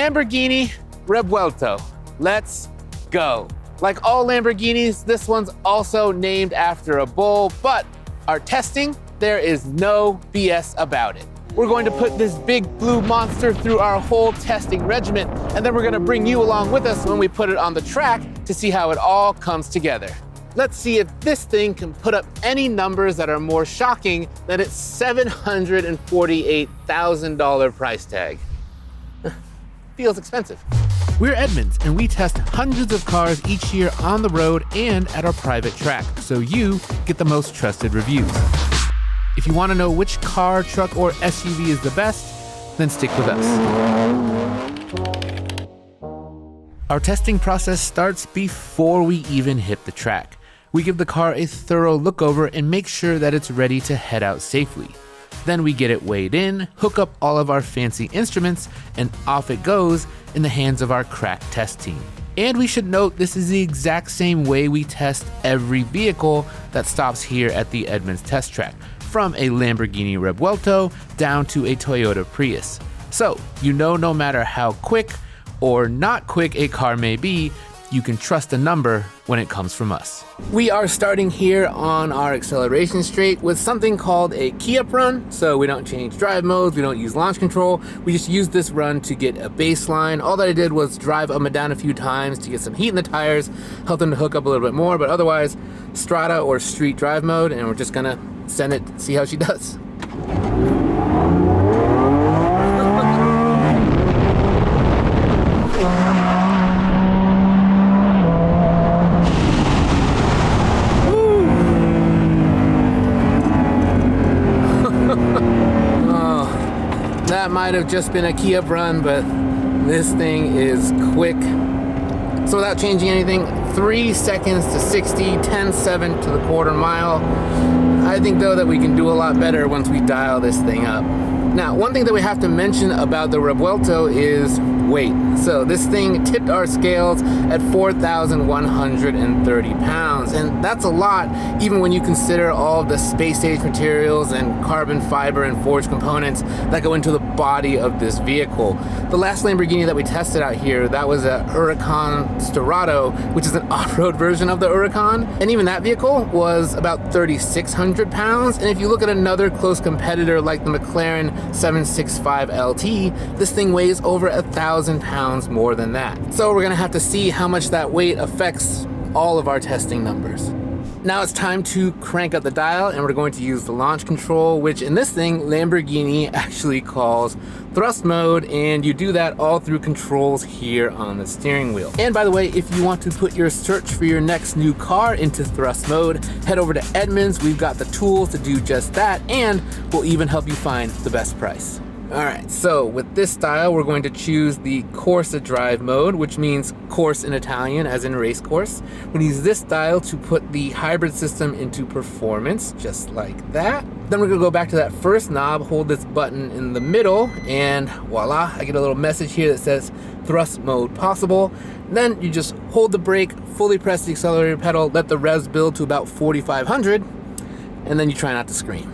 Lamborghini Revuelto. Let's go. Like all Lamborghinis, this one's also named after a bull, but our testing, there is no BS about it. We're going to put this big blue monster through our whole testing regimen, and then we're gonna bring you along with us when we put it on the track to see how it all comes together. Let's see if this thing can put up any numbers that are more shocking than its $748,000 price tag. Feels expensive. We're Edmunds, and we test hundreds of cars each year on the road and at our private track, so you get the most trusted reviews. If you want to know which car, truck, or SUV is the best, then stick with us. Our testing process starts before we even hit the track. We give the car a thorough look over and make sure that it's ready to head out safely. Then we get it weighed in, hook up all of our fancy instruments, and off it goes in the hands of our crack test team. And we should note this is the exact same way we test every vehicle that stops here at the Edmunds test track, from a Lamborghini Revuelto down to a Toyota Prius. So, no matter how quick or not quick a car may be, you can trust a number when it comes from us. We are starting here on our acceleration straight with something called a key-up run. So we don't change drive modes, we don't use launch control. We just use this run to get a baseline. All that I did was drive up and down a few times to get some heat in the tires, help them to hook up a little bit more, but otherwise, strata or street drive mode, and we're just gonna send it, see how she does. That might have just been a key-up run, but this thing is quick. So without changing anything, 3 seconds to 60, 10.7 to the quarter mile. I think though that we can do a lot better once we dial this thing up. Now, one thing that we have to mention about the Revuelto is weight. So this thing tipped our scales at 4,130 pounds, and that's a lot even when you consider all the space age materials and carbon fiber and forged components that go into the body of this vehicle. The last Lamborghini that we tested out here, that was a Huracan Storado, which is an off-road version of the Huracan, and even that vehicle was about 3,600 pounds. And if you look at another close competitor like the McLaren 765 LT, this thing weighs over 1,000 pounds more than that. So we're gonna have to see how much that weight affects all of our testing numbers. Now it's time to crank up the dial, and we're going to use the launch control, which in this thing, Lamborghini actually calls thrust mode, and you do that all through controls here on the steering wheel. And by the way, if you want to put your search for your next new car into thrust mode, head over to Edmunds. We've got the tools to do just that, and we'll even help you find the best price. All right, so with this style, we're going to choose the Corsa drive mode, which means course in Italian, as in race course. We're gonna use this style to put the hybrid system into performance, just like that. Then we're gonna go back to that first knob, hold this button in the middle, and voila, I get a little message here that says thrust mode possible. Then you just hold the brake, fully press the accelerator pedal, let the revs build to about 4,500, and then you try not to scream.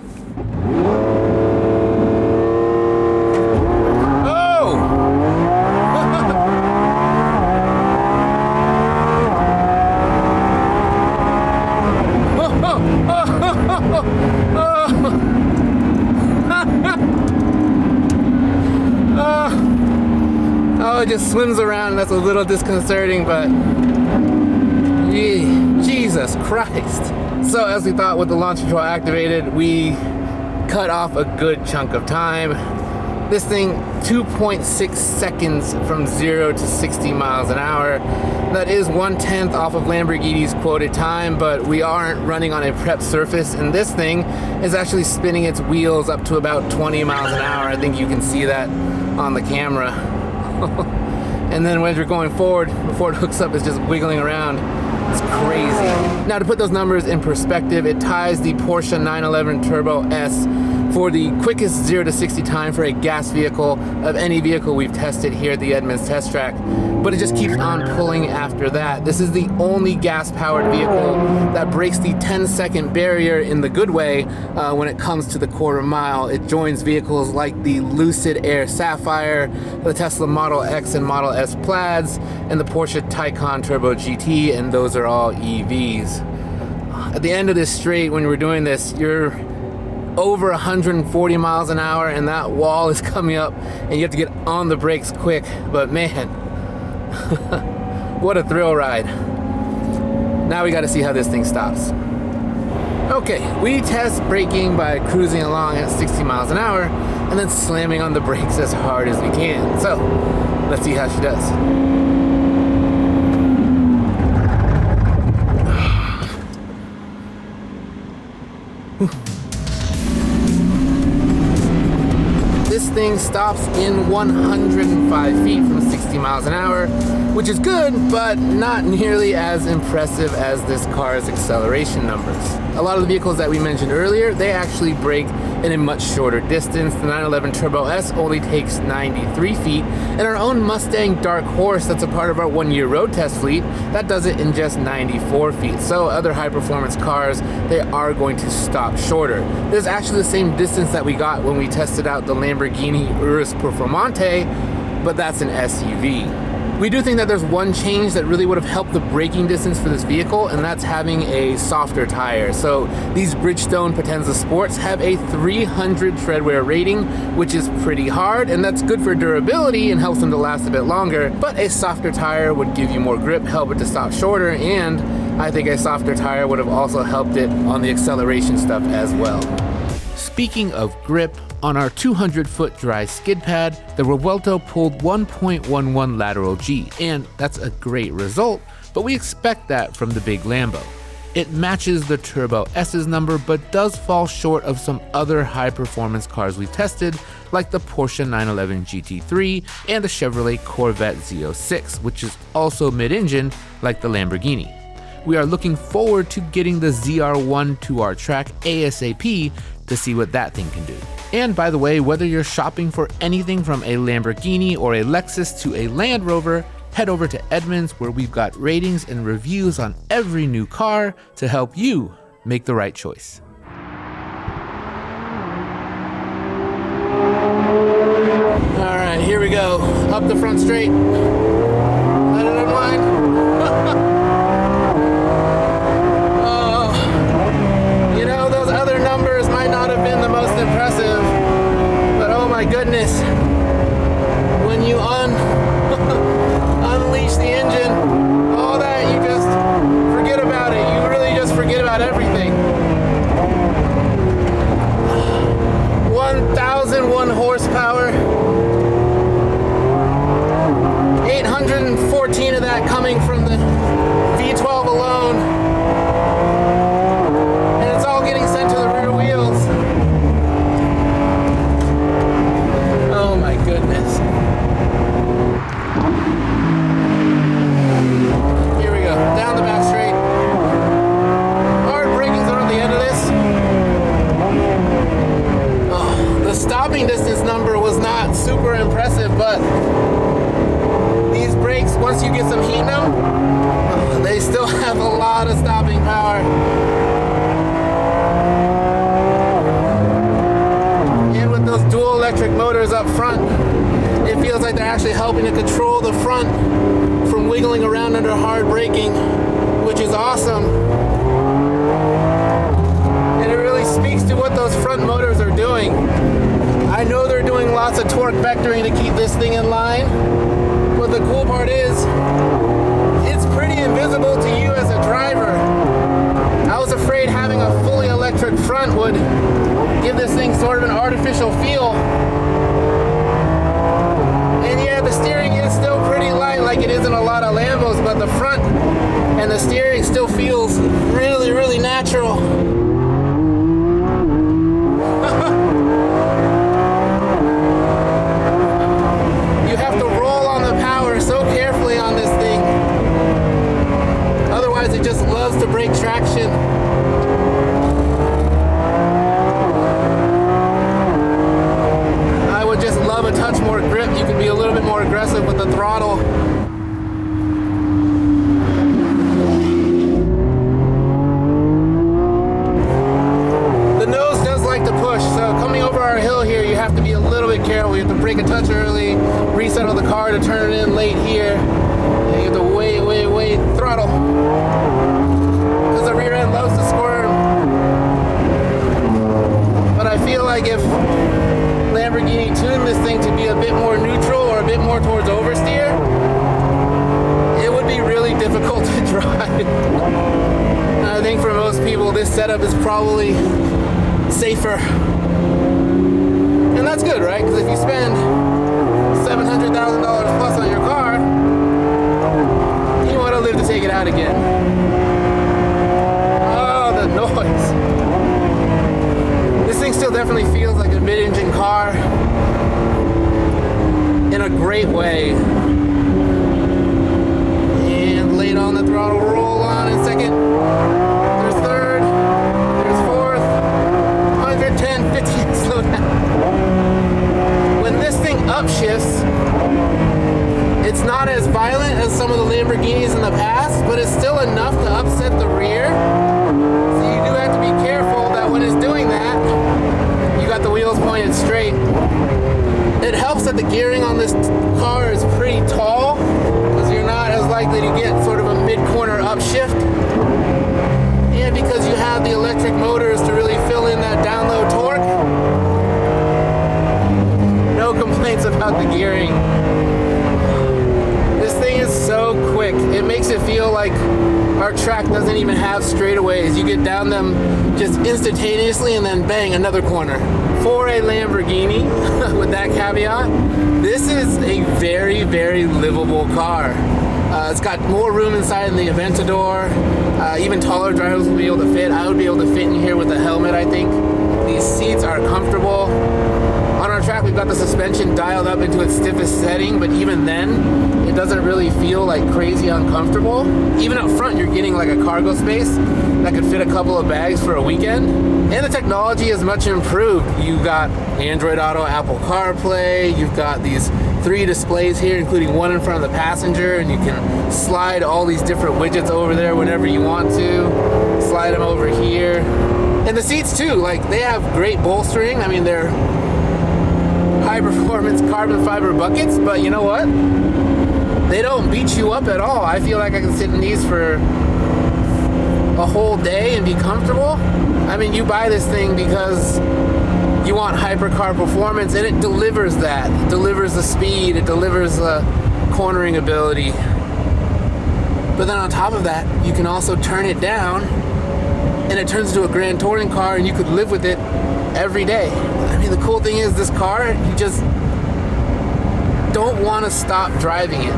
Oh, it just swims around. That's a little disconcerting, but Jesus Christ. So as we thought, with the launch control activated, we cut off a good chunk of time. This thing, 2.6 seconds from 0 to 60 miles an hour. That is 1/10 off of Lamborghini's quoted time, but we aren't running on a prepped surface, and this thing is actually spinning its wheels up to about 20 miles an hour. I think you can see that on the camera. And then when you're going forward, before it hooks up, it's just wiggling around. It's crazy. Now to put those numbers in perspective, it ties the Porsche 911 Turbo S for the quickest 0 to 60 time for a gas vehicle of any vehicle we've tested here at the Edmunds test track, but it just keeps on pulling after that. This is the only gas-powered vehicle that breaks the 10-second barrier in the good way when it comes to the quarter mile. It joins vehicles like the Lucid Air Sapphire, the Tesla Model X and Model S Plaids, and the Porsche Taycan Turbo GT, and those are all EVs. At the end of this straight, when we're doing this, you're over 140 miles an hour and that wall is coming up and you have to get on the brakes quick. But man, what a thrill ride. Now we got to see how this thing stops. Okay, we test braking by cruising along at 60 miles an hour and then slamming on the brakes as hard as we can. So let's see how she does. This thing stops in 105 feet from 60 miles an hour, which is good, but not nearly as impressive as this car's acceleration numbers. A lot of the vehicles that we mentioned earlier, they actually brake in a much shorter distance. The 911 Turbo S only takes 93 feet, and our own Mustang Dark Horse, that's a part of our one-year road test fleet, that does it in just 94 feet. So other high-performance cars, they are going to stop shorter. This is actually the same distance that we got when we tested out the Lamborghini Urus Performante, but that's an SUV. We do think that there's one change that really would have helped the braking distance for this vehicle, and that's having a softer tire. So these Bridgestone Potenza Sports have a 300 treadwear rating, which is pretty hard, and that's good for durability and helps them to last a bit longer. But a softer tire would give you more grip, help it to stop shorter, and I think a softer tire would have also helped it on the acceleration stuff as well. Speaking of grip, on our 200-foot dry skid pad, the Revuelto pulled 1.11 lateral G, and that's a great result, but we expect that from the big Lambo. It matches the Turbo S's number, but does fall short of some other high-performance cars we've tested, like the Porsche 911 GT3 and the Chevrolet Corvette Z06, which is also mid-engine like the Lamborghini. We are looking forward to getting the ZR1 to our track ASAP to see what that thing can do. And by the way, whether you're shopping for anything from a Lamborghini or a Lexus to a Land Rover, head over to Edmunds, where we've got ratings and reviews on every new car to help you make the right choice. All right, here we go. Up the front straight. Let it unwind. You know, those other numbers might not have been the most impressive, but oh my goodness, when you unleash the engine, all that, you just forget about it. You really just forget about everything. 1,001 horsepower, 814 of that coming from the V12 alone. Getting sent to the rear wheels. Oh my goodness. Here we go, down the back straight. Hard braking's on the end of this. Oh, the stopping distance number was not super impressive, but these brakes, once you get some heat in them, they still have a lot of stopping power. Those dual electric motors up front, it feels like they're actually helping to control the front from wiggling around under hard braking, which is awesome. And it really speaks to what those front motors are doing. I know they're doing lots of torque vectoring to keep this thing in line, but the cool part is, it's pretty invisible to you as a driver. I was afraid having a fully electric front would give this thing sort of an artificial feel. And yeah, the steering is still pretty light like it is in a lot of Lambos, but the front and the steering still feels really, really natural. You have to roll on the power so carefully on this thing. Otherwise, it just loves to break traction. have to be a little bit careful. You have to brake a touch early, resettle the car to turn it in late here, and you have to wait, throttle, because the rear end loves to squirm. But I feel like if Lamborghini tuned this thing to be a bit more neutral or a bit more towards oversteer, it would be really difficult to drive. I think for most people this setup is probably safer. And that's good, right? Because if you spend $700,000 plus on your car, you want to live to take it out again. Oh, the noise. This thing still definitely feels like a mid-engine car in a great way. And late on the throttle, roll on in second. There's third. There's fourth. 110, 15, slow down. When this thing upshifts, it's not as violent as some of the Lamborghinis in the past, but it's still enough to upset the rear. So you do have to be careful that when it's doing that, you got the wheels pointed straight. It helps that the gearing on this car is pretty tall, because you're not as likely to get sort of a mid-corner upshift. And because you have the electric motors to really fill in that down-low torque. No complaints about the gearing. This thing is so quick. It makes it feel like our track doesn't even have straightaways. You get down them just instantaneously and then bang, another corner. For a Lamborghini, with that caveat, this is a very, very livable car. It's got more room inside than the Aventador. Even taller drivers will be able to fit. I would be able to fit in here with a helmet, I think. These seats are comfortable. On our track, we've got the suspension dialed up into its stiffest setting, but even then, it doesn't really feel like crazy uncomfortable. Even up front, you're getting like a cargo space that could fit a couple of bags for a weekend. And the technology is much improved. You've got Android Auto, Apple CarPlay, you've got these 3 displays here, including one in front of the passenger, and you can slide all these different widgets over there whenever you want to. Slide them over here. And the seats too, like they have great bolstering. I mean, they're high performance carbon fiber buckets, but you know what? They don't beat you up at all. I feel like I can sit in these for a whole day and be comfortable. I mean, you buy this thing because you want hypercar performance, and it delivers that. It delivers the speed, it delivers the cornering ability. But then on top of that, you can also turn it down and it turns into a grand touring car, and you could live with it every day. I mean, the cool thing is this car, you just don't want to stop driving it.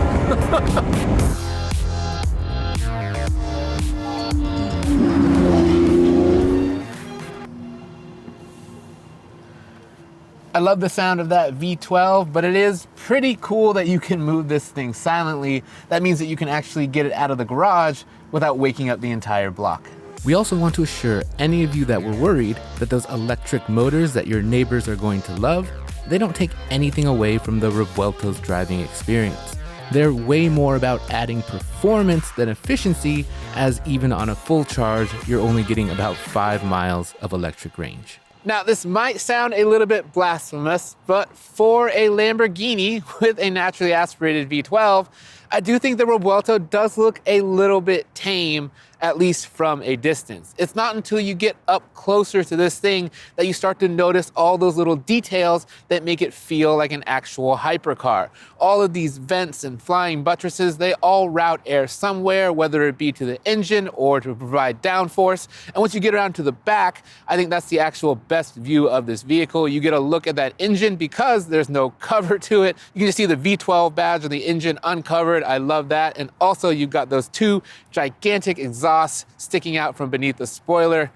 I love the sound of that V12, but it is pretty cool that you can move this thing silently. That means that you can actually get it out of the garage without waking up the entire block. We also want to assure any of you that were worried that those electric motors that your neighbors are going to love, they don't take anything away from the Revuelto's driving experience. They're way more about adding performance than efficiency, as even on a full charge, you're only getting about 5 miles of electric range. Now, this might sound a little bit blasphemous, but for a Lamborghini with a naturally aspirated V12, I do think the Revuelto does look a little bit tame, at least from a distance. It's not until you get up closer to this thing that you start to notice all those little details that make it feel like an actual hypercar. All of these vents and flying buttresses, they all route air somewhere, whether it be to the engine or to provide downforce. And once you get around to the back, I think that's the actual best view of this vehicle. You get a look at that engine because there's no cover to it. You can just see the V12 badge on the engine uncovered. I love that. And also you've got those 2 gigantic exhausts sticking out from beneath the spoiler.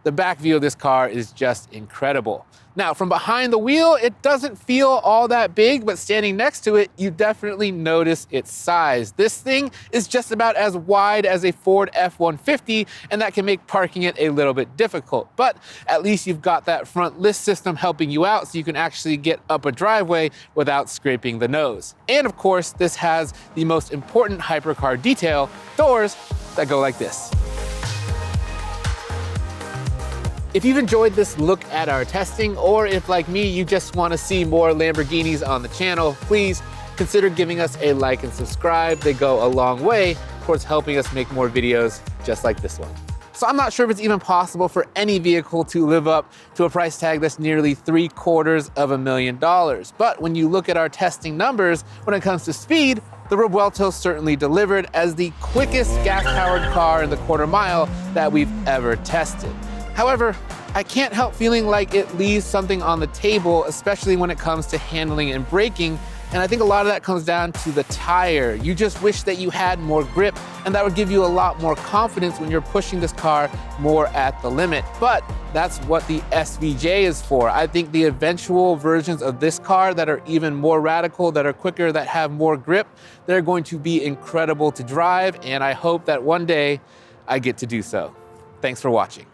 The back view of this car is just incredible. Now, from behind the wheel, it doesn't feel all that big, but standing next to it, you definitely notice its size. This thing is just about as wide as a Ford F-150, and that can make parking it a little bit difficult. But at least you've got that front lift system helping you out, so you can actually get up a driveway without scraping the nose. And of course, this has the most important hypercar detail, doors that go like this. If you've enjoyed this look at our testing, or if like me, you just want to see more Lamborghinis on the channel, please consider giving us a like and subscribe. They go a long way towards helping us make more videos just like this one. So I'm not sure if it's even possible for any vehicle to live up to a price tag that's nearly $750,000. But when you look at our testing numbers, when it comes to speed, the Revuelto certainly delivered as the quickest gas-powered car in the quarter mile that we've ever tested. However, I can't help feeling like it leaves something on the table, especially when it comes to handling and braking. And I think a lot of that comes down to the tire. You just wish that you had more grip, and that would give you a lot more confidence when you're pushing this car more at the limit. But that's what the SVJ is for. I think the eventual versions of this car that are even more radical, that are quicker, that have more grip, they're going to be incredible to drive, and I hope that one day I get to do so. Thanks for watching.